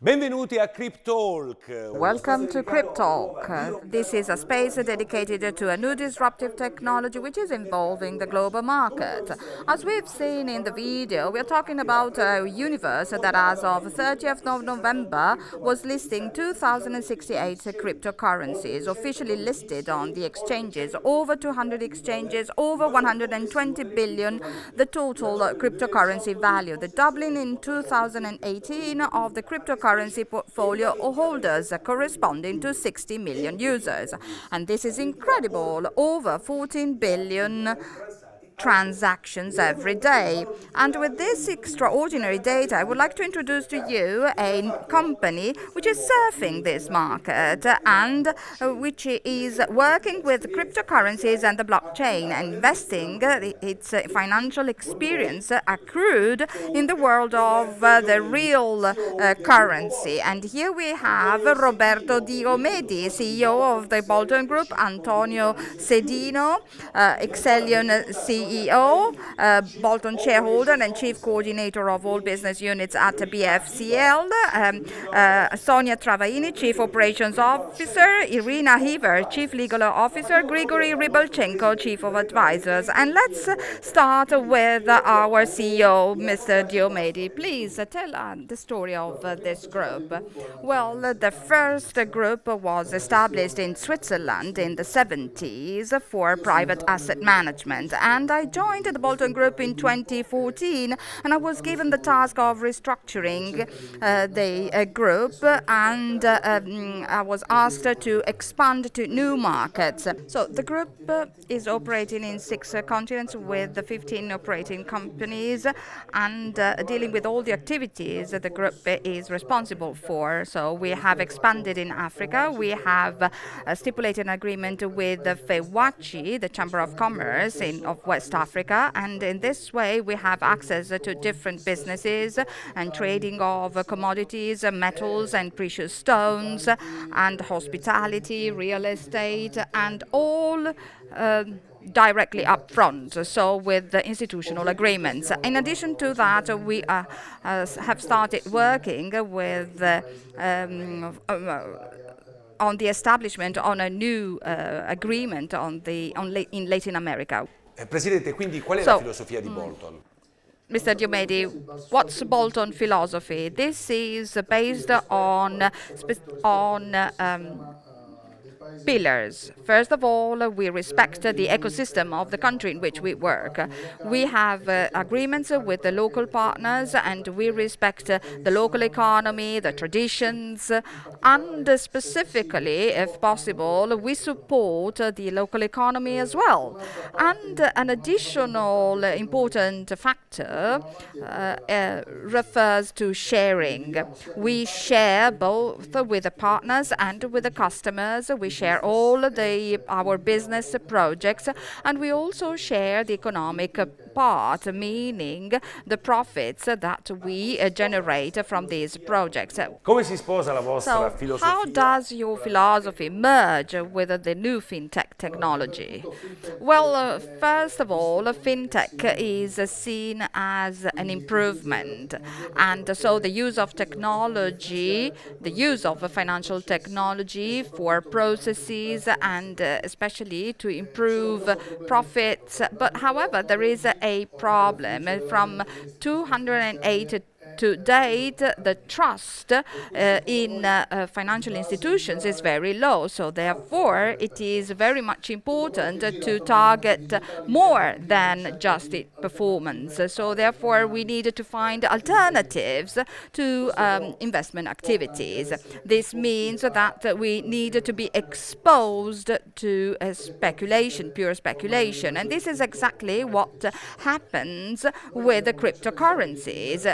Benvenuti a Criptolk. Welcome to Criptolk. This is a space dedicated to a new disruptive technology which is involving the global market. As we've seen in the video, we are talking about a universe that as of 30th of November was listing 2,068 cryptocurrencies, officially listed on the exchanges, over 200 exchanges, over 120 billion, the total cryptocurrency value, the doubling in 2018 of the cryptocurrency portfolio holders corresponding to 60 million users. And this is incredible, over 14 billion transactions every day. And with this extraordinary data, I would like to introduce to you a company which is surfing this market and which is working with cryptocurrencies and the blockchain, investing its financial experience accrued in the world of the real currency. And here we have Roberto Diomedi, CEO of the Bolton Group, Antonio Sedino, Excellion CEO, Bolton shareholder and chief coordinator of all business units at BFCL, Sonia Travaini, chief operations officer, Irina Hever, chief legal officer, Grigory Rybalchenko, chief of advisors. And let's start with our CEO, Mr. Diomedi. Please tell the story of this group. Well, the first group was established in Switzerland in the 70s for private asset management, and I joined the Bolton Group in 2014, and I was given the task of restructuring the group, and I was asked to expand to new markets. So the group is operating in 6 continents with 15 operating companies and dealing with all the activities that the group is responsible for. So we have expanded in Africa. We have stipulated an agreement with the FEWACI, the Chamber of Commerce of West Africa, and in this way we have access to different businesses and trading of commodities, metals and precious stones, and hospitality, real estate, and all directly up front, so with the institutional agreements. In addition to that, we have started working with on the establishment on a new agreement in Latin America. Presidente, quindi qual è la filosofia di Bolton? Mr. Diomedi, what's Bolton philosophy? This is based on pillars. First of all, we respect the ecosystem of the country in which we work. We have agreements with the local partners, and we respect the local economy, the traditions, and specifically, if possible, we support the local economy as well. And an additional important factor refers to sharing. We share both with the partners and with the customers. We share all our business projects, and we also share the economic part, meaning the profits that we generate from these projects. Come si sposa la vostra filosofia? How does your philosophy merge with the new fintech technology? Well, first of all, fintech is seen as an improvement, and so the use of technology, the use of financial technology for processes and especially to improve profits. But however, there is a problem. From 208 to date, the trust in financial institutions is very low. So therefore, it is very much important to target more than just its performance. So therefore, we need to find alternatives to investment activities. This means that we need to be exposed to speculation, pure speculation. And this is exactly what happens with the cryptocurrencies.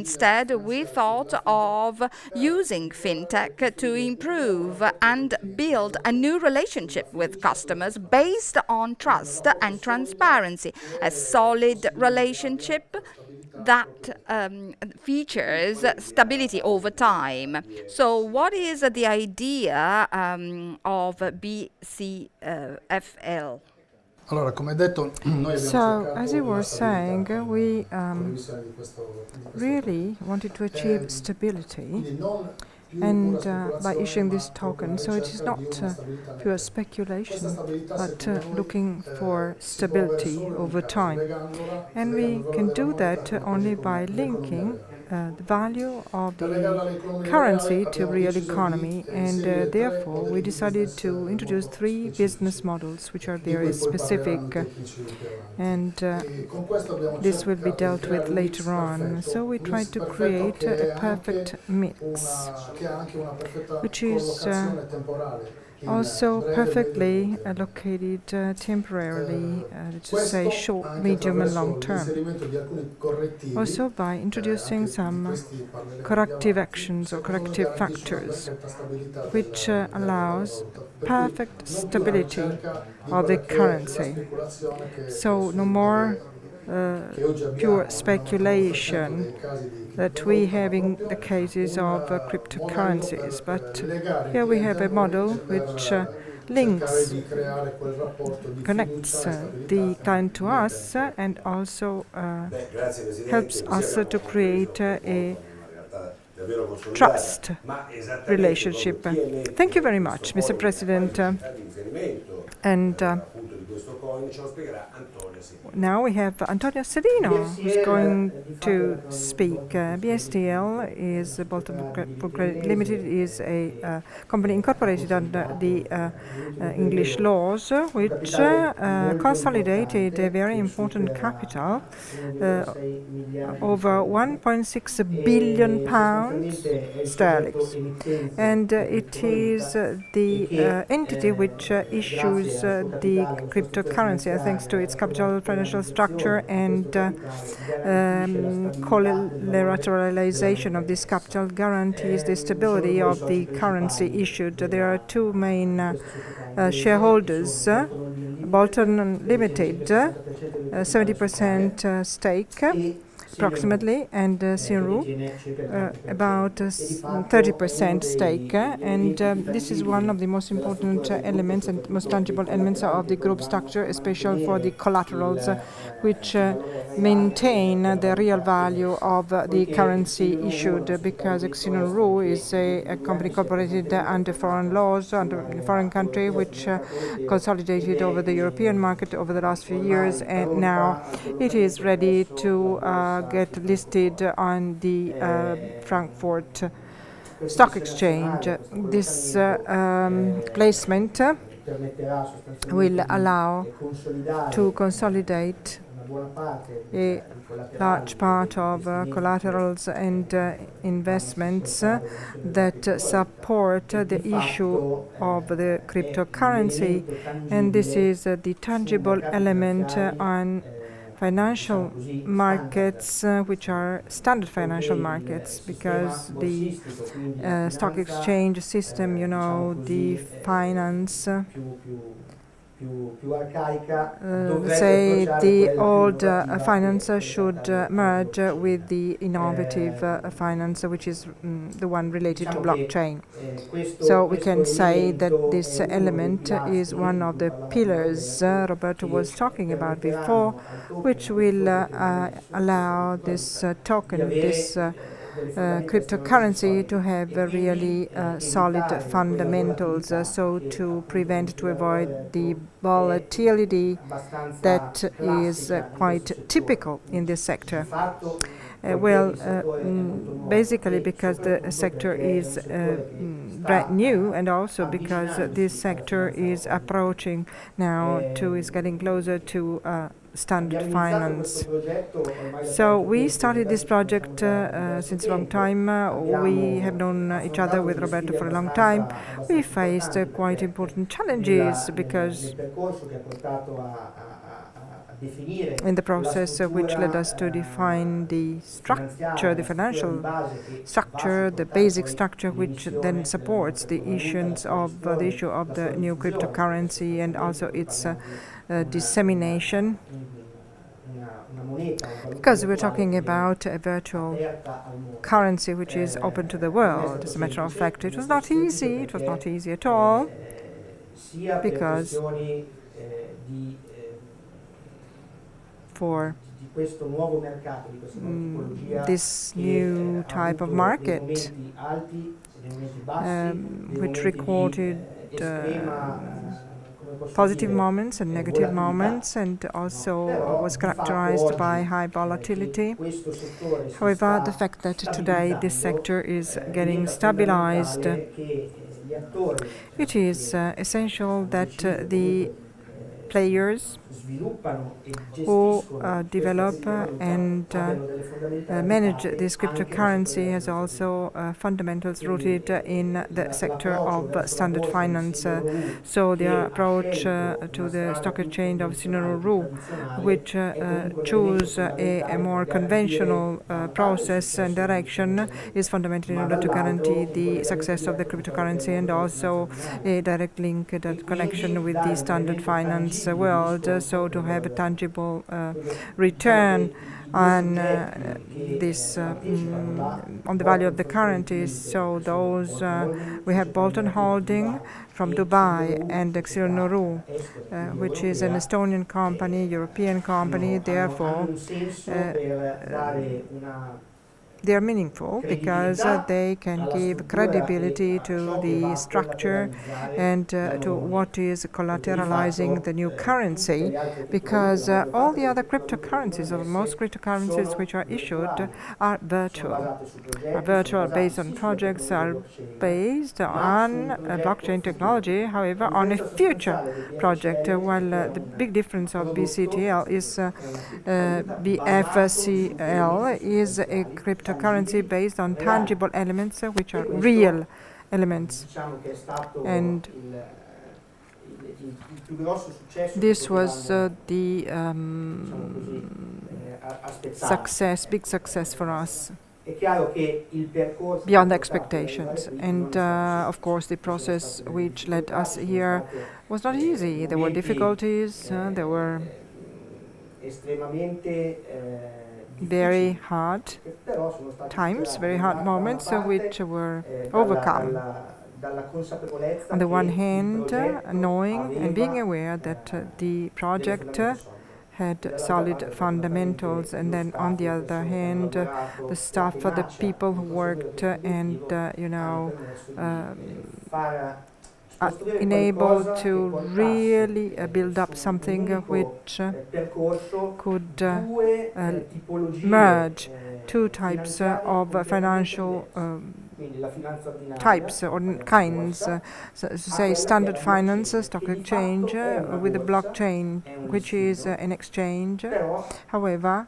Instead, we thought of using fintech to improve and build a new relationship with customers based on trust and transparency, a solid relationship that features stability over time. So what is the idea of BCFL? So, as you were saying, we really wanted to achieve stability and by issuing this token. So it is not pure speculation, but looking for stability over time. And we can do that only by linking the value of the currency to real economy, and therefore we decided to introduce 3 business models which are very specific, and this will be dealt with later on. So we tried to create a perfect mix, which is also perfectly located temporarily, to say short, medium and long term. Also by introducing some corrective actions or corrective factors, which allows perfect stability of the currency. So no more pure speculation that we have in the cases of cryptocurrencies, but here we have a model which links, connects the client to us and also helps us to create a trust relationship. Thank you very much, Mr. President. And now we have Antonio Serino, who's going to speak. BSTL is Bolton Credit Limited, is a company incorporated under the English laws, which consolidated a very important capital, over 1.6 billion pounds sterling, and it is the entity which issues the cryptocurrency, thanks to its capital, financial structure, and collateralization of this capital guarantees the stability of the currency issued. There are 2 main shareholders, Bolton Limited, 70% stake approximately, and Sinru, about 30% stake. And this is one of the most important elements and most tangible elements of the group structure, especially for the collaterals, which maintain the real value of the currency issued, because Sinru is a company incorporated under foreign laws, under a foreign country, which consolidated over the European market over the last few years, and now it is ready to get listed on the Frankfurt Stock Exchange. This placement will allow to consolidate a large part of collaterals and investments that support the issue of the cryptocurrency, and this is the tangible element on financial markets, which are standard financial markets, because the stock exchange system, you know, the finance, say the old finance should merge with the innovative finance, which is the one related to blockchain. So we can say that this element is one of the pillars Roberto was talking about before, which will allow this token, this cryptocurrency, to have really solid fundamentals, so to prevent, to avoid the volatility that is quite typical in this sector. Basically because the sector is brand new, and also because this sector is approaching now to, is getting closer to standard finance. So we started this project since a long time. We have known each other with Roberto for a long time. We faced quite important challenges, because in the process which led us to define the structure, the financial structure, the basic structure, which then supports the issuance of the issue of the new cryptocurrency, and also its dissemination, because we're talking about a virtual currency which is open to the world. As a matter of fact, it was not easy. It was not easy at all, because for this new type of market, which recorded positive moments and negative moments, and also was characterized by high volatility. However, the fact that today this sector is getting stabilized, it is essential that the players who develop and manage this cryptocurrency has also fundamentals rooted in the sector of standard finance. So their approach to the stock exchange of Sinoru, which choose a more conventional process and direction, is fundamental in order to guarantee the success of the cryptocurrency, and also a direct link, that connection with the standard finance world, so to have a tangible return on this on the value of the currencies. So those we have Bolton Holding from Dubai and Sinoru, which is an Estonian company, European company. Therefore, they are meaningful because they can give credibility to the structure and to what is collateralizing the new currency, because all the other cryptocurrencies, or most cryptocurrencies which are issued, are virtual, based on projects, are based on blockchain technology, however, on a future project, while the big difference of BCTL is BFCL is a cryptocurrency based on tangible elements, which are real elements. And this was the big success for us, beyond expectations. And of course, the process which led us here was not easy. There were difficulties, there were very hard times, very hard moments, which were overcome. On the one hand, knowing and being aware that the project had solid fundamentals, and then on the other hand, the staff, the people who worked and enabled to really build up something which could merge two types of financial types or kinds, so to say standard finance, stock exchange, with the blockchain, which is an exchange, however,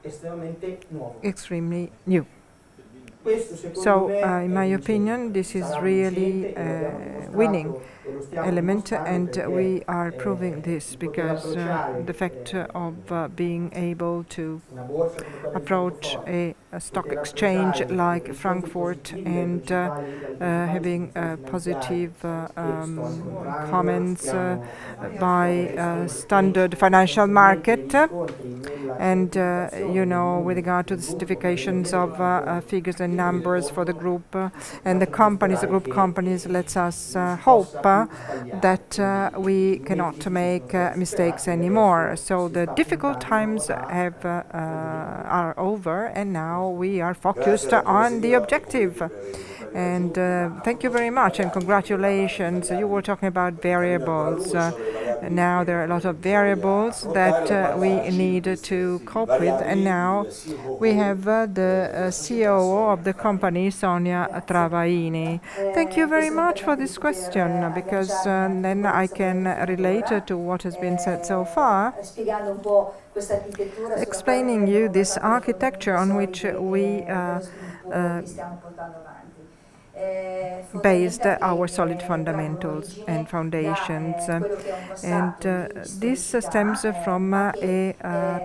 extremely new. So, in my opinion, this is really a winning element, and we are proving this because the fact of being able to approach a stock exchange like Frankfurt and having positive comments by standard financial market, and with regard to the certifications of figures and numbers for the group and the companies, the group companies, lets us hope that we cannot make mistakes anymore. So the difficult times are over, and now we are focused on the objective. And thank you very much, and congratulations. You were talking about variables. Now there are a lot of variables that we need to cope with, and now we have the COO of the company, Sonia Travaini. Thank you very much for this question, because then I can relate to what has been said so far, explaining you this architecture on which we based our solid fundamentals and foundations. And this stems from a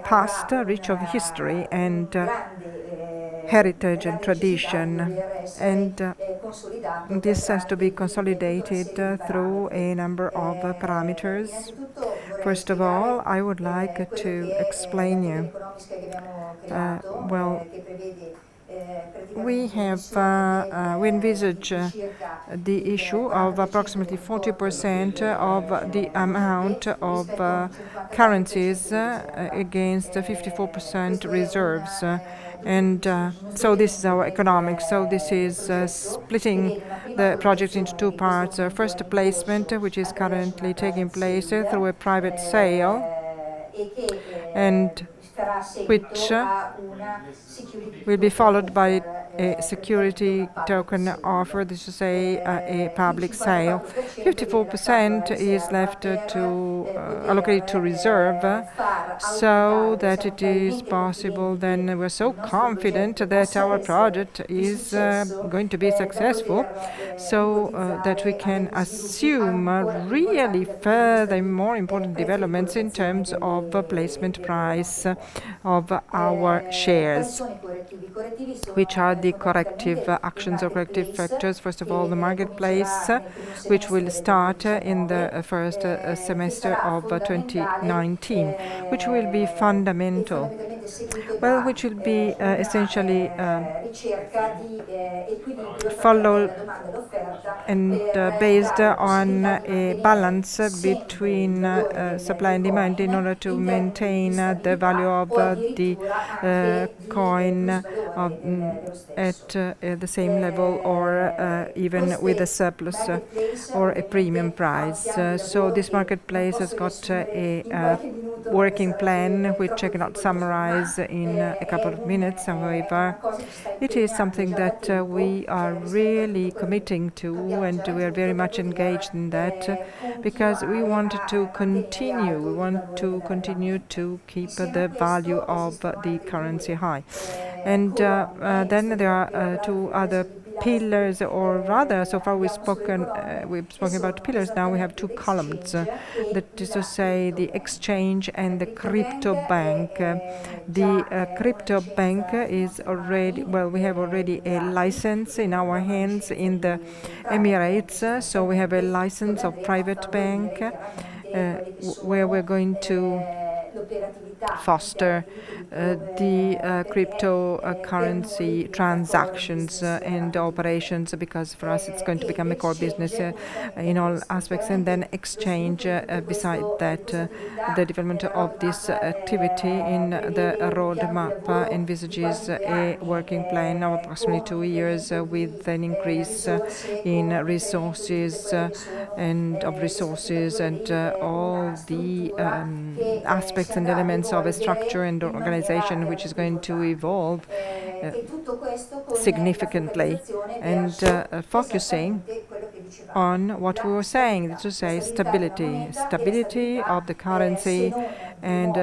past rich of history and heritage and tradition, and this has to be consolidated through a number of parameters. First of all, I would like to explain you we envisage the issue of approximately 40% of the amount of currencies against 54% reserves. So this is our economics. So this is splitting the project into two parts. First, a placement, which is currently taking place through a private sale, and which will be followed by a security token offer, this is to say a public sale. 54% is left allocated to reserve, so that it is possible, then we're so confident that our project is going to be successful, so that we can assume really further more important developments in terms of placement price of our shares. Which are the corrective actions or corrective factors? First of all, the marketplace, which will start in the first semester of 2019, which will be fundamental. Well, which will be essentially followed and based on a balance between supply and demand in order to maintain the value of the coin at the same level, or even with a surplus or a premium price. So this marketplace has got a working plan, which I cannot summarize in a couple of minutes. However, it is something that we are really committing to, and we are very much engaged in that, because we want to continue. We want to continue to keep the value of the currency high. And then there are two other pillars, or rather, so far we've spoken about pillars. Now we have two columns. That is to say, the exchange and the crypto bank. The crypto bank is already, well, we have already a license in our hands in the Emirates. So we have a license of private bank where we're going to foster the cryptocurrency transactions and operations, because for us it's going to become a core business in all aspects. And then exchange, beside that, the development of this activity in the roadmap envisages a working plan of approximately 2 years with an increase in resources and all the aspects and elements of a structure and organization which is going to evolve significantly, and focusing on what we were saying, to say stability of the currency, and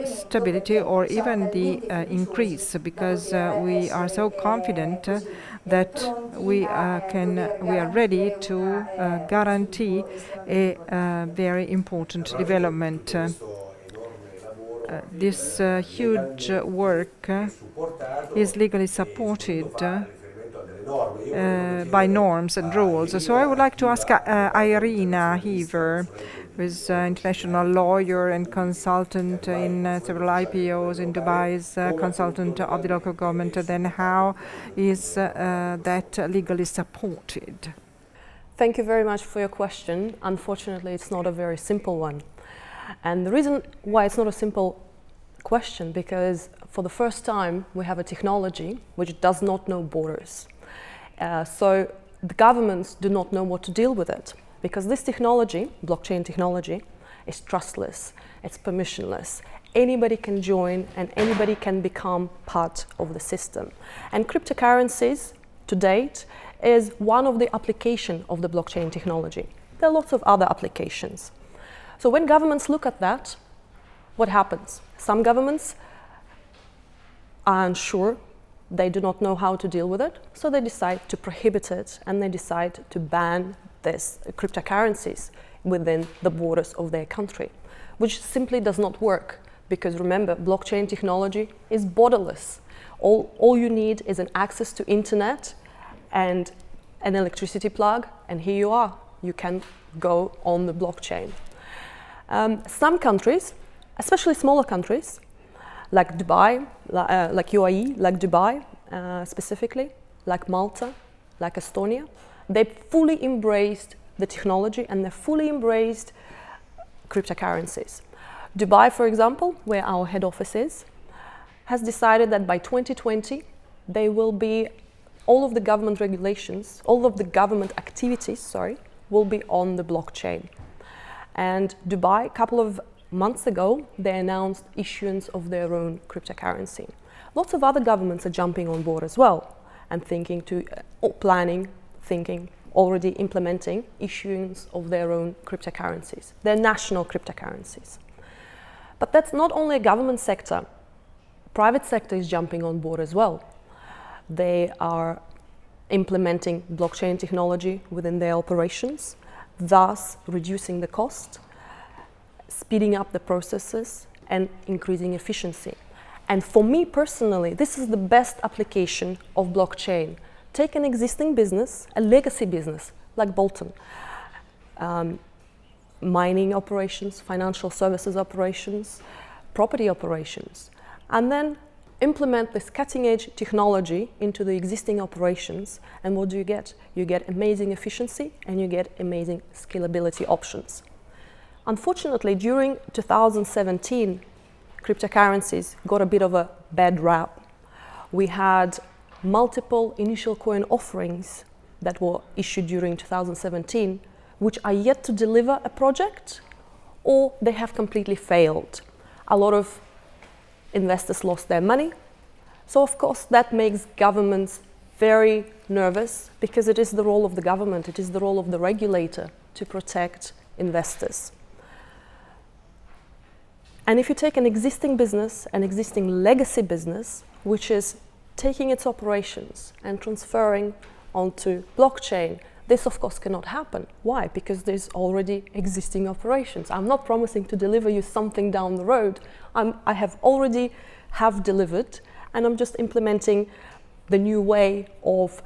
stability or even the increase, because we are so confident that we are ready to guarantee a very important development. This huge work is legally supported by norms and rules. So I would like to ask Irina Heaver, who is an international lawyer and consultant in several IPOs in Dubai, is consultant of the local government. Then how is that legally supported? Thank you very much for your question. Unfortunately, it's not a very simple one. And the reason why it's not a simple question, because for the first time we have a technology which does not know borders. So the governments do not know what to deal with it, because this technology, blockchain technology, is trustless, it's permissionless. Anybody can join and anybody can become part of the system. And cryptocurrencies, to date, is one of the applications of the blockchain technology. There are lots of other applications. So when governments look at that, what happens? Some governments are unsure, they do not know how to deal with it, so they decide to prohibit it and they decide to ban these cryptocurrencies within the borders of their country, which simply does not work, because remember, blockchain technology is borderless. All you need is an access to internet and an electricity plug, and here you are. You can go on the blockchain. Some countries, especially smaller countries, like Dubai, like UAE, like Dubai specifically, like Malta, like Estonia, they fully embraced the technology and they fully embraced cryptocurrencies. Dubai, for example, where our head office is, has decided that by 2020 they will be, all of the government regulations, all of the government activities, sorry, will be on the blockchain. And Dubai, a couple of months ago, they announced issuance of their own cryptocurrency. Lots of other governments are jumping on board as well and thinking to, already implementing issuance of their own cryptocurrencies, their national cryptocurrencies. But that's not only a government sector. Private sector is jumping on board as well. They are implementing blockchain technology within their operations, thus reducing the cost, speeding up the processes, and increasing efficiency. And for me personally, this is the best application of blockchain. Take an existing business, a legacy business, like Bolton, mining operations, financial services operations, property operations, and then implement this cutting-edge technology into the existing operations, and what do you get? You get amazing efficiency and you get amazing scalability options. Unfortunately, during 2017, cryptocurrencies got a bit of a bad rap. We had multiple initial coin offerings that were issued during 2017, which are yet to deliver a project, or they have completely failed. A lot of investors lost their money. So of course that makes governments very nervous, because it is the role of the government, it is the role of the regulator to protect investors. And if you take an existing business, an existing legacy business, which is taking its operations and transferring onto blockchain, this of course cannot happen. Why? Because there's already existing operations. I'm not promising to deliver you something down the road. I have already delivered, and I'm just implementing the new way of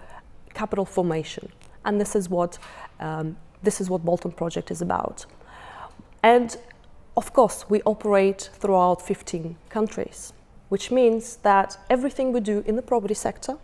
capital formation. And this is what Bolton project is about. And of course, we operate throughout 15 countries, which means that everything we do in the property sector,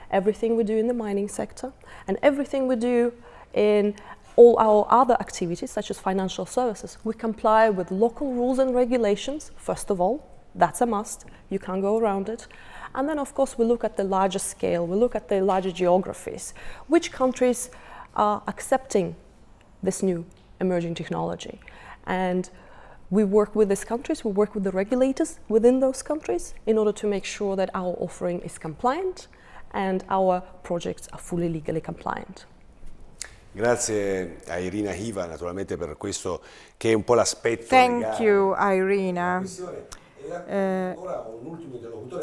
everything we do in the mining sector, and everything we do in all our other activities, such as financial services, we comply with local rules and regulations, first of all. That's a must. You can't go around it. And then, of course, we look at the larger scale. We look at the larger geographies. Which countries are accepting this new emerging technology? And we work with these countries, we work with the regulators within those countries in order to make sure that our offering is compliant and our projects are fully legally compliant. Grazie a Irina Hiva naturalmente per questo che è un po' l'aspetto Thank you, Irina.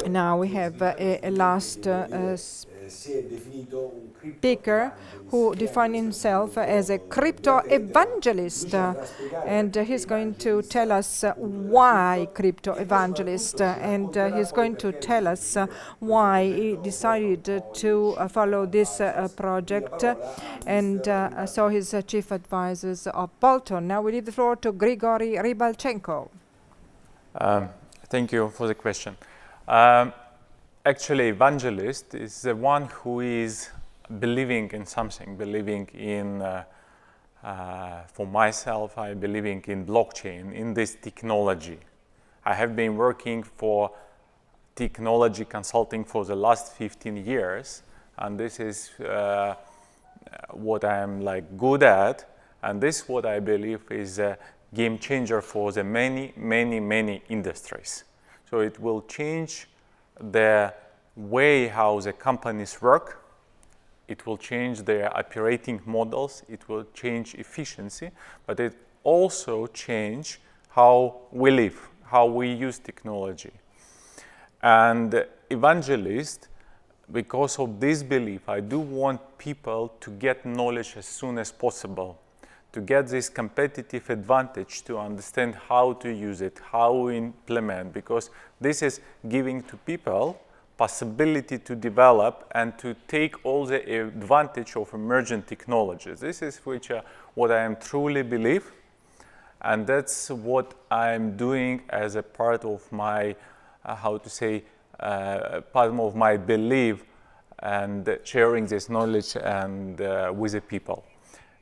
Now we have a last speaker who defined himself as a crypto evangelist, and he's going to tell us why crypto evangelist, and he's going to tell us why he decided to follow this project, and so he's chief advisors of Bolton. Now we leave the floor to Grigory Rybalchenko. Thank you for the question. Actually, evangelist is the one who is believing in something, believing in, for myself, I believing in blockchain, in this technology. I have been working for technology consulting for the last 15 years, and this is what I'm good at, and this what I believe is a game changer for the many industries. So it will change the way how the companies work, it will change their operating models, it will change efficiency, but it also change how we live, how we use technology. And evangelist, because of this belief, I do want people to get knowledge as soon as possible, to get this competitive advantage, to understand how to use it, how to implement, because this is giving to people possibility to develop and to take all the advantage of emerging technologies. This is what I am truly believe, and that's what I'm doing as a part of my, part of my belief and sharing this knowledge and with the people.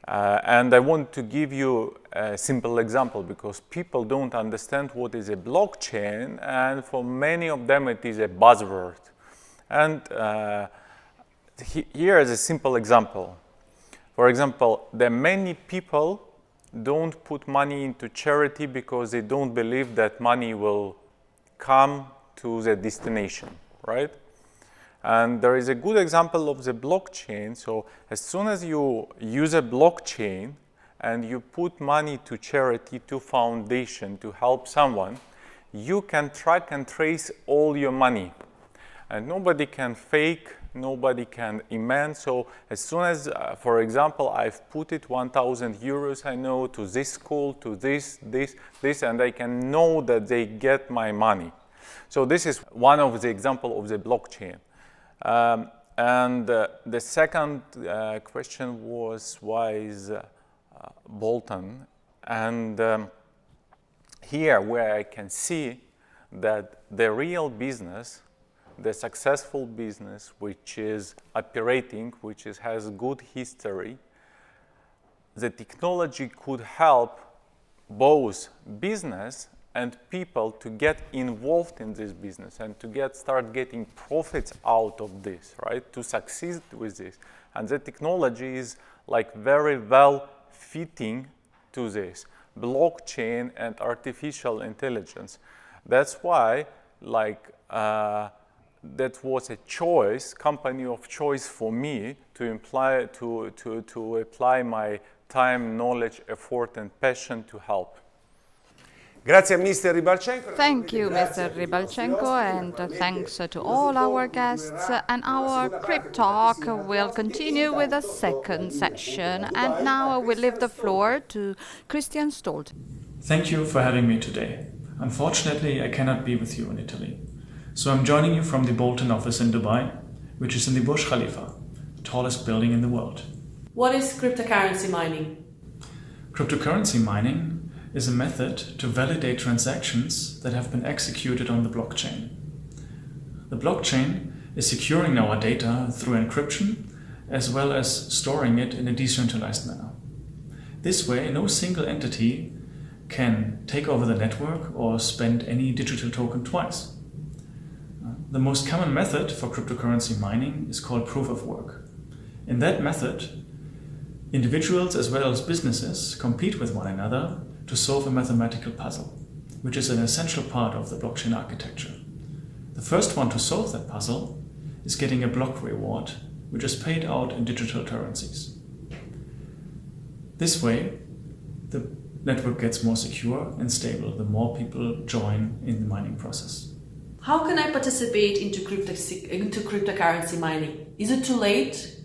And I want to give you a simple example because people don't understand what is a blockchain, and for many of them it is a buzzword. And here is a simple example. For example, there are many people don't put money into charity because they don't believe that money will come to the destination, right? And there is a good example of the blockchain. So as soon as you use a blockchain and you put money to charity, to foundation, to help someone, you can track and trace all your money. And nobody can fake, nobody can amend. So as soon as, for example, I've put it 1,000 euros, I know, to this school, to this, and I can know that they get my money. So this is one of the examples of the blockchain. The second question was, why is Bolton? And here where I can see that the real business, the successful business, which is operating, which has good history, the technology could help both business and people to get involved in this business and to start getting profits out of this, right? To succeed with this. And the technology is like very well fitting to this. Blockchain and artificial intelligence. That's why that was a choice, company of choice for me to apply my time, knowledge, effort and passion to help. Grazie a Mr. Rybalchenko. Thank you, Mr. Rybalchenko, and thanks to all our guests. And our Criptolk will continue with a second session. And now I will leave the floor to Christian Stolt. Thank you for having me today. Unfortunately, I cannot be with you in Italy. So I'm joining you from the Bolton office in Dubai, which is in the Burj Khalifa, the tallest building in the world. What is cryptocurrency mining? Cryptocurrency mining is a method to validate transactions that have been executed on the blockchain. The blockchain is securing our data through encryption as well as storing it in a decentralized manner. This way, no single entity can take over the network or spend any digital token twice. The most common method for cryptocurrency mining is called proof of work. In that method, individuals as well as businesses compete with one another to solve a mathematical puzzle, which is an essential part of the blockchain architecture. The first one to solve that puzzle is getting a block reward, which is paid out in digital currencies. This way, the network gets more secure and stable the more people join in the mining process. How can I participate into cryptocurrency mining? Is it too late?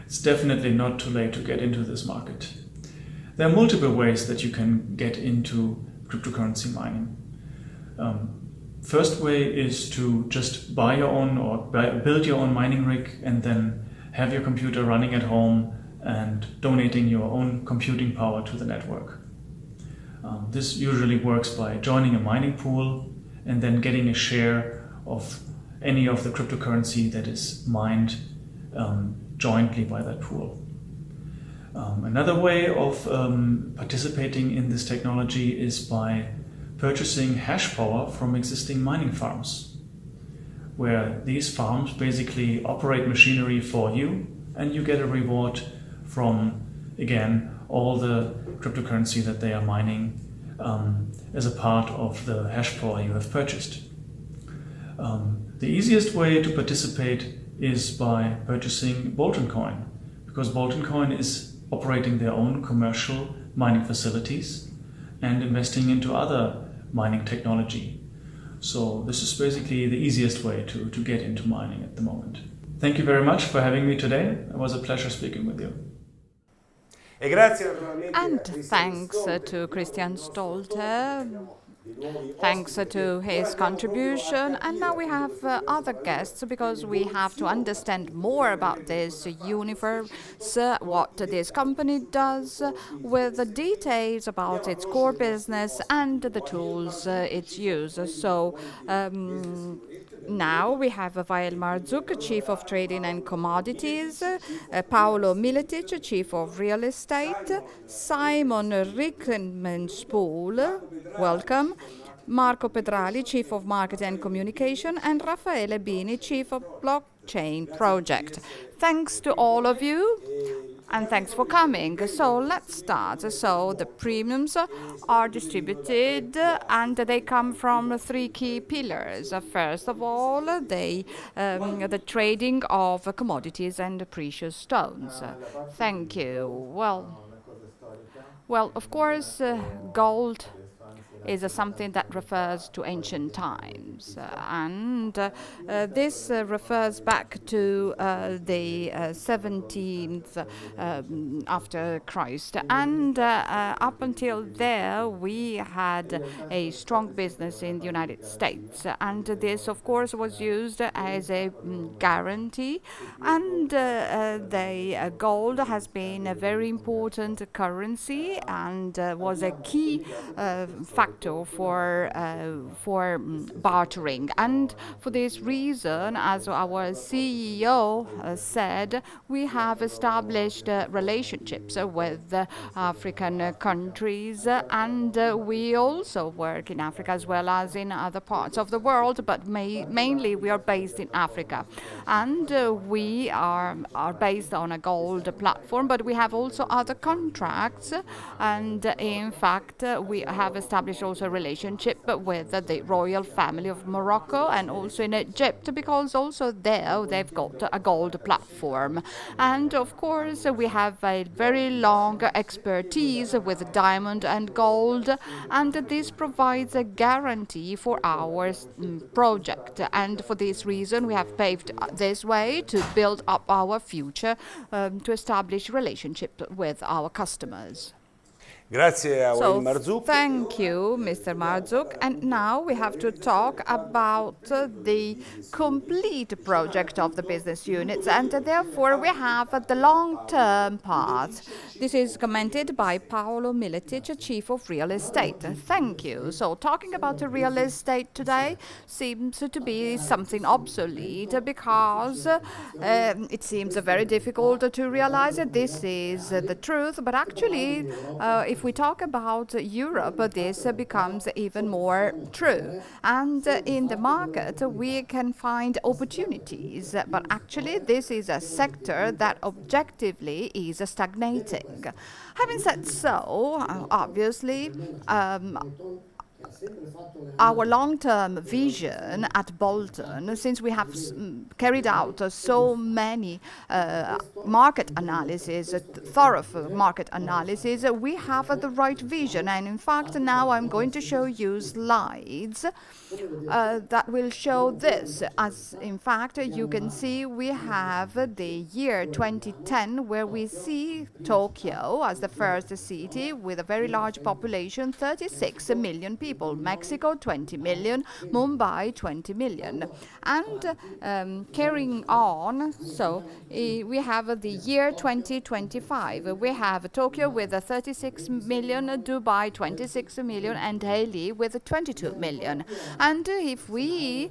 It's definitely not too late to get into this market. There are multiple ways that you can get into cryptocurrency mining. First way is to just buy your own or build your own mining rig and then have your computer running at home and donating your own computing power to the network. This usually works by joining a mining pool and then getting a share of any of the cryptocurrency that is mined jointly by that pool. Another way of participating in this technology is by purchasing hash power from existing mining farms, where these farms basically operate machinery for you and you get a reward from, again, all the cryptocurrency that they are mining as a part of the hash power you have purchased. The easiest way to participate is by purchasing Bolton coin, because Bolton coin is operating their own commercial mining facilities and investing into other mining technology. So this is basically the easiest way to get into mining at the moment. Thank you very much for having me today. It was a pleasure speaking with you. And thanks to Christian Stolte. Thanks to his contribution. And now we have other guests because we have to understand more about this universe, what this company does, with the details about its core business and the tools it uses. So Now we have Vael Marzuk, Chief of Trading and Commodities, Paolo Miletic, Chief of Real Estate, Simon Rickmenspool, welcome, Marco Pedrali, Chief of Marketing and Communication, and Raffaele Bini, Chief of Blockchain Project. Thanks to all of you, and thanks for coming. So let's start. So the premiums are distributed and they come from three key pillars. First of all, the trading of commodities and precious stones. Thank you. Well, of course, gold is something that refers to ancient times, and this refers back to the 17th after Christ, and up until there we had a strong business in the United States, and this of course was used as a guarantee, and the gold has been a very important currency and was a key factor for bartering. And for this reason, as our CEO said, we have established relationships with African countries, and we also work in Africa as well as in other parts of the world, but mainly we are based in Africa. And we are based on a gold platform, but we have also other contracts, and in fact we have established also a relationship with the royal family of Morocco and also in Egypt, because also there they've got a gold platform. And of course we have a very long expertise with diamond and gold, and this provides a guarantee for our project, and for this reason we have paved this way to build up our future, to establish relationship with our customers. Grazie a Wael Marzuk. Thank you, Mr. Marzuk. And now we have to talk about the complete project of the business units, and therefore we have the long-term part. This is commented by Paolo Miletic, Chief of Real Estate. Thank you. So talking about the real estate today seems to be something obsolete, because it seems very difficult to realize that this is the truth, but actually if we talk about Europe, this becomes even more true. And in the market, we can find opportunities, but actually this is a sector that objectively is stagnating. Having said so, obviously, our long-term vision at Bolton, since we have carried out so many market analysis, thorough market analysis, we have the right vision. And in fact, now I'm going to show you slides that will show this. As in fact, you can see we have the year 2010, where we see Tokyo as the first city with a very large population, 36 million people. Mexico, 20 million, Mumbai, 20 million. And carrying on, so we have the year 2025. We have Tokyo with 36 million, Dubai 26 million, and Delhi with 22 million. And if we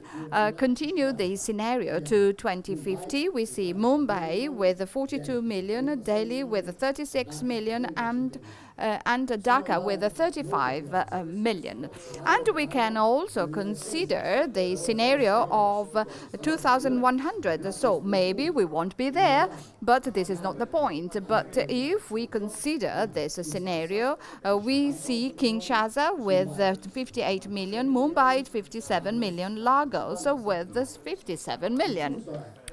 continue the scenario to 2050, we see Mumbai with 42 million, Delhi with 36 million, and Dhaka with 35 million. And we can also consider the scenario of 2100. So maybe we won't be there, but this is not the point. But if we consider this scenario, we see Kinshasa with 58 million, Mumbai 57 million, Lagos with 57 million.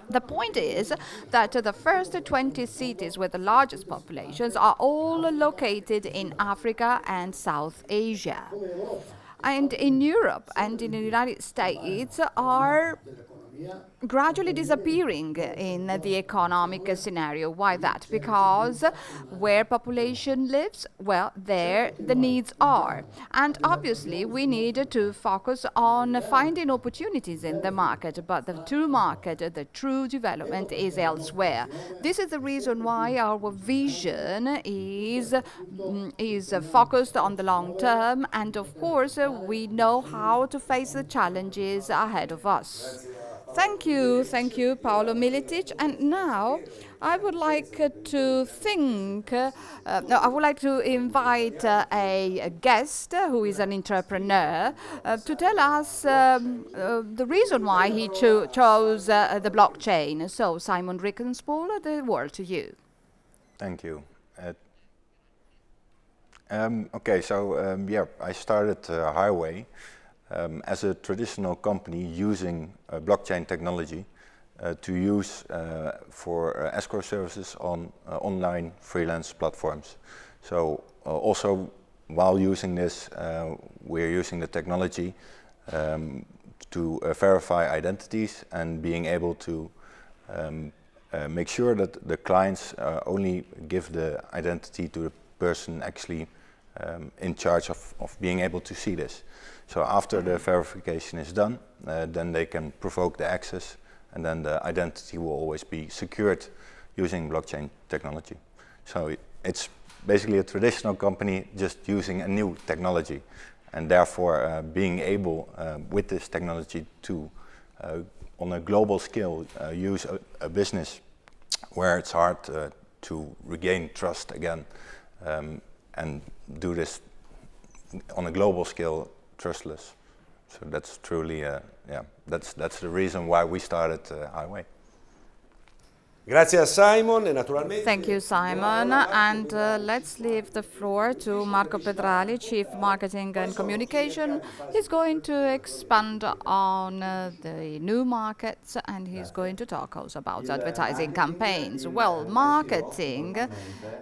The point is that the first 20 cities with the largest populations are all located in Africa and South Asia. And in Europe and in the United States are gradually disappearing in the economic scenario. Why that? Because where population lives, well, there the needs are. And obviously we need to focus on finding opportunities in the market, but the true market, the true development is elsewhere. This is the reason why our vision is focused on the long term, and of course we know how to face the challenges ahead of us. Thank you, Paolo Militic. And now I would like I would like to invite a guest who is an entrepreneur to tell us the reason why he chose the blockchain. So, Simon Rickenspool, the word to you. Thank you. Okay, so yeah, I started Highway as a traditional company using blockchain technology to use for escrow services on online freelance platforms. So also while using this, we're using the technology to verify identities and being able to make sure that the clients only give the identity to the person actually in charge of being able to see this. So after the verification is done, then they can provoke the access, and then the identity will always be secured using blockchain technology. So it's basically a traditional company just using a new technology, and therefore being able with this technology to on a global scale use a business where it's hard to regain trust again, and do this on a global scale trustless. So that's truly, yeah, that's the reason why we started Highway. Grazie a Simon e naturalmente. Thank you, Simon. And let's leave the floor to Marco Pedrali, Chief Marketing and Communication. He's going to expand on the new markets, and he's going to talk also about advertising campaigns. Well, marketing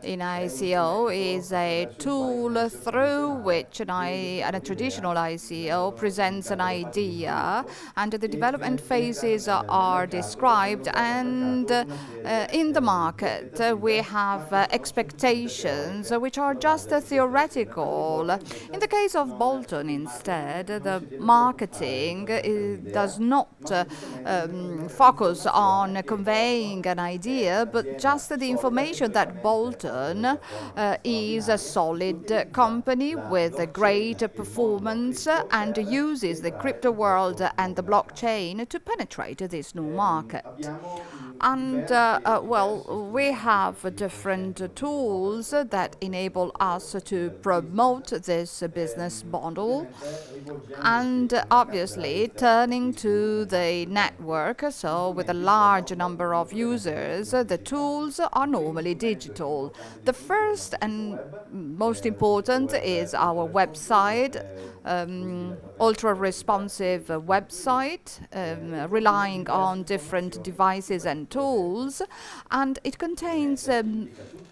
in ICO is a tool through which a traditional ICO presents an idea, and the development phases are described, and in the market, we have expectations which are just theoretical. In the case of Bolton, instead, the marketing does not focus on conveying an idea, but just the information that Bolton is a solid company with a great performance and uses the crypto world and the blockchain to penetrate this new market. And well, we have different tools that enable us to promote this business model, and obviously turning to the network, so with a large number of users, the tools are normally digital. The first and most important is our website, ultra-responsive website, relying on different devices and tools, and it contains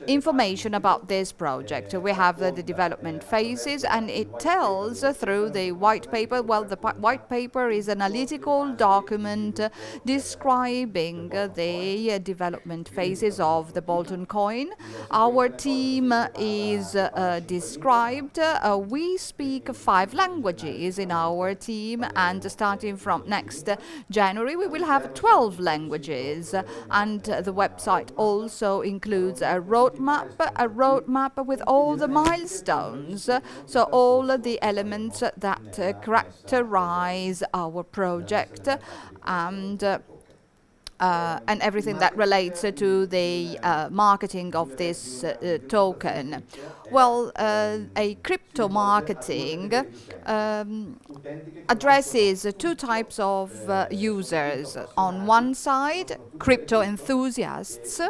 information about this project. We have the development phases, and it tells through the white paper. Well, the white paper is an analytical document describing the development phases of the Bolton coin. Our team is described. We speak 5 languages in our team, and starting from next January we will have 12 languages, and the website also includes a roadmap with all the milestones, so all the elements that characterize our project, and everything that relates to the marketing of this token. Well, a crypto marketing addresses 2 types of users. On one side, crypto enthusiasts.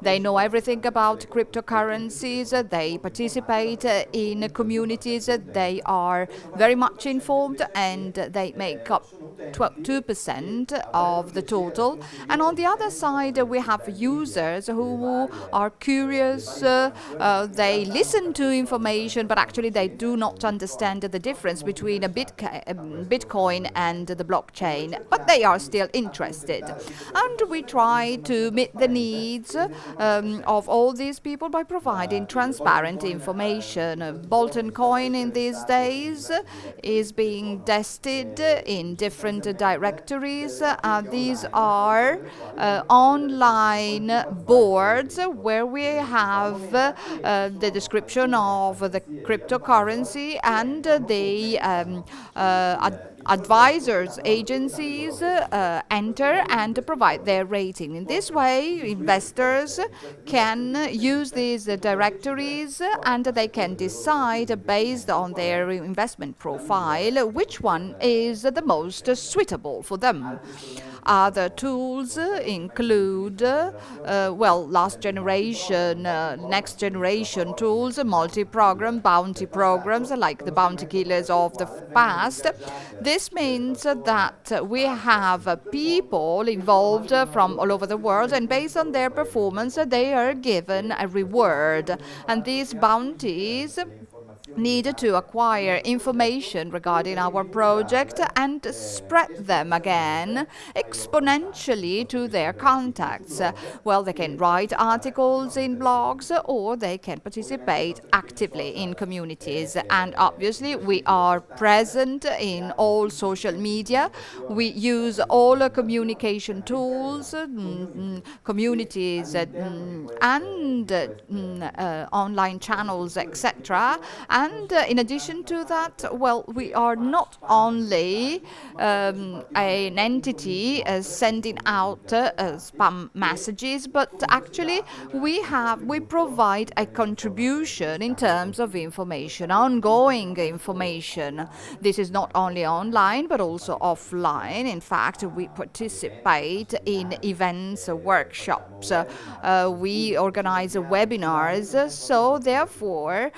They know everything about cryptocurrencies, they participate in communities, they are very much informed, and they make up 2% of the total. And on the other side, we have users who are curious, they listen to information, but actually they do not understand the difference between a Bitcoin and the blockchain, but they are still interested. And we try to meet the needs of all these people by providing transparent information. Bolton coin in these days is being tested in different directories. These are online boards where we have the description of the cryptocurrency and the advisors, agencies enter and provide their rating. In this way, investors can use these directories and they can decide based on their investment profile which one is the most suitable for them. Other tools include, last generation, next generation tools, multi-program, bounty programs like the bounty killers of the past. This means that we have people involved from all over the world, and based on their performance, they are given a reward. And these bounties need to acquire information regarding our project and spread them again exponentially to their contacts. Well, they can write articles in blogs or they can participate actively in communities. And obviously, we are present in all social media. We use all communication tools, communities, and online channels, etc. And in addition to that, well, we are not only an entity sending out spam messages, but actually we provide a contribution in terms of information, ongoing information. This is not only online, but also offline. In fact, we participate in events, workshops. We organize webinars. So therefore,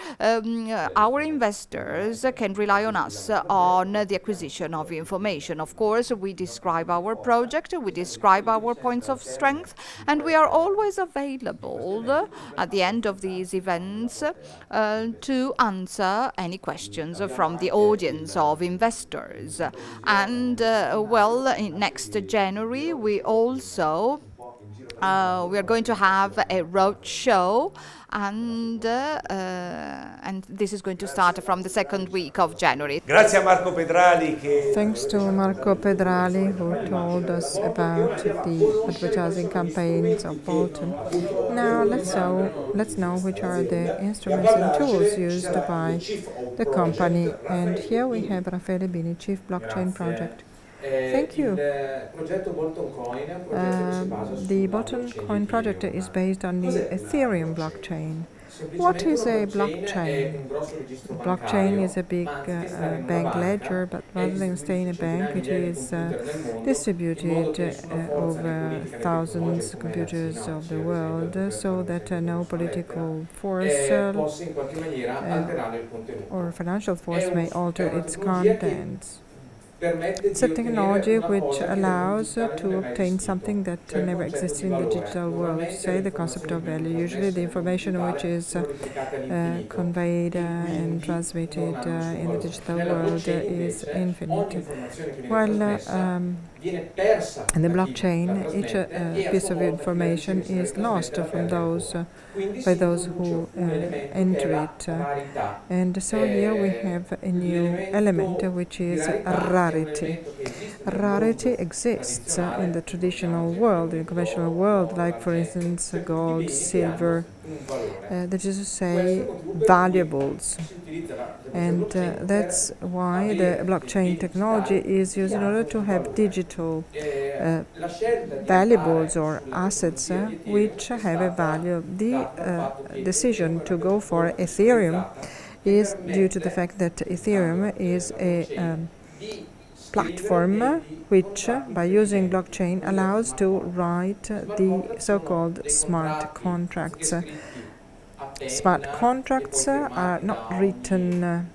our investors can rely on us on the acquisition of information. Of course, we describe our project, we describe our points of strength, and we are always available at the end of these events to answer any questions from the audience of investors. And next January, we also we are going to have a road show, and this is going to start from the second week of January. Grazie a Marco Pedrali Thanks to Marco Pedrali, who told us about the advertising campaigns of Bolton. Now let's know which are the instruments and tools used by the company. And here we have Raffaele Bini, Chief Blockchain Project. Thank you. The Bolton Coin project is based on the Ethereum blockchain. What is a blockchain? Blockchain is a big bank ledger, but rather than staying in a bank, it is distributed over thousands of computers of the world, so that no political force or financial force may alter its contents. It's a technology which allows to obtain something that never existed in the digital world, say the concept of value. Usually the information which is conveyed and transmitted in the digital world is infinite. While in the blockchain, each piece of information is lost from by those who enter it. And so here we have a new element, which is rarity. Rarity exists in the traditional world, in the conventional world, like for instance gold, silver, that is to say valuables. And that's why the blockchain technology is used in order to have digital valuables or assets which have a value. The decision to go for Ethereum is due to the fact that Ethereum is a platform which, by using blockchain, allows to write the so-called smart contracts. Smart contracts are not written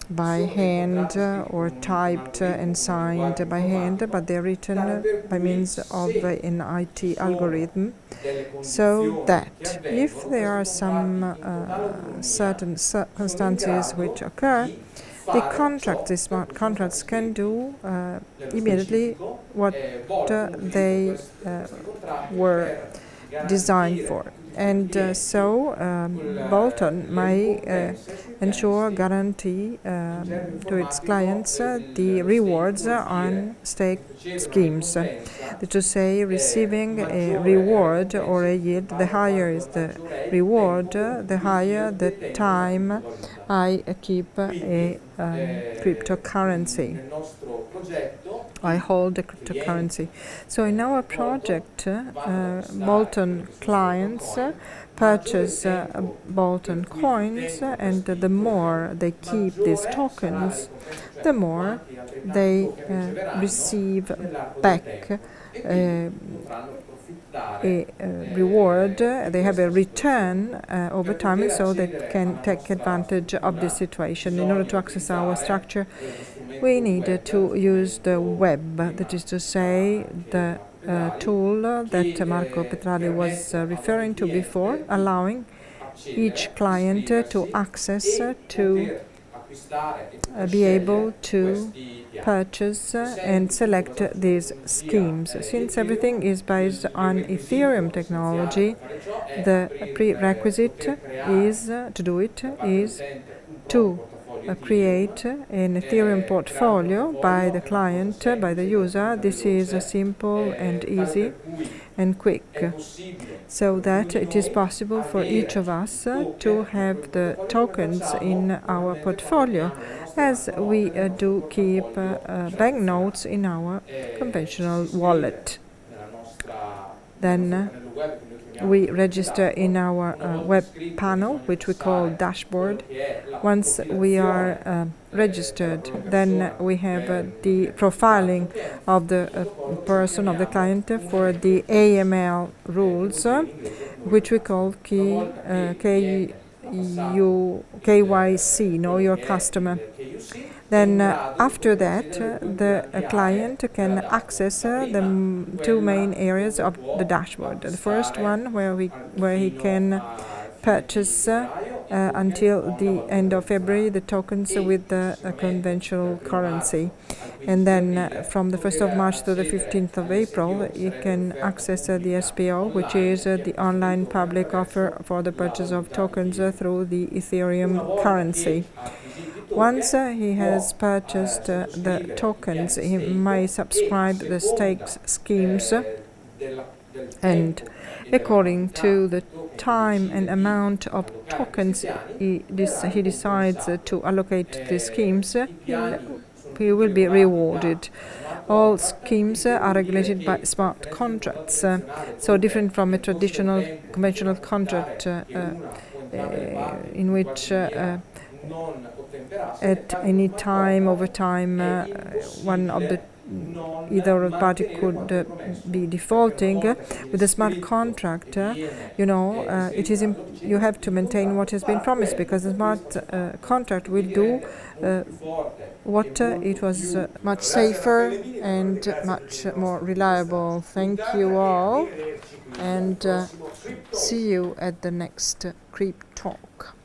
by hand or typed and signed by hand, but they're written by means of an IT algorithm, so that if there are some certain circumstances which occur, the smart contracts can do immediately what they were designed for. And so Bolton may ensure, guarantee to its clients the rewards on stake schemes. That is to say, receiving a reward or a yield, the higher is the reward, the higher the time I keep a cryptocurrency. I hold a cryptocurrency. So in our project, Bolton clients purchase Bolton coins, and the more they keep these tokens, the more they receive back a reward. They have a return over time, and so they can take advantage of this situation. In order to access our structure, we need to use the web, that is to say, the tool that Marco Petrali was referring to before, allowing each client to access, to be able to purchase and select these schemes. Since everything is based on Ethereum technology, the prerequisite is to do it is to create an Ethereum portfolio by the client, by the user. This is simple and easy and quick, so that it is possible for each of us to have the tokens in our portfolio, as we do keep banknotes in our conventional wallet. Then we register in our web panel, which we call dashboard. Once we are registered, then we have the profiling of the person, of the client, for the AML rules, which we call KYC, know your customer. Then after that, the client can access the two main areas of the dashboard. The first one, where he can purchase until the end of February the tokens with the conventional currency. And then from the 1st of March to the 15th of April, you can access the SPO, which is the online public offer for the purchase of tokens through the Ethereum currency. Once he has purchased the tokens, he may subscribe the stakes schemes, and according to the time and amount of tokens he decides to allocate the schemes, he will be rewarded. All schemes are regulated by smart contracts, so different from a traditional conventional contract in which at any time over time one of the either of the party could be defaulting. With a smart contract, it is you have to maintain what has been promised, because the smart contract will do what it was much safer and much more reliable. Thank you all, and see you at the next Criptolk.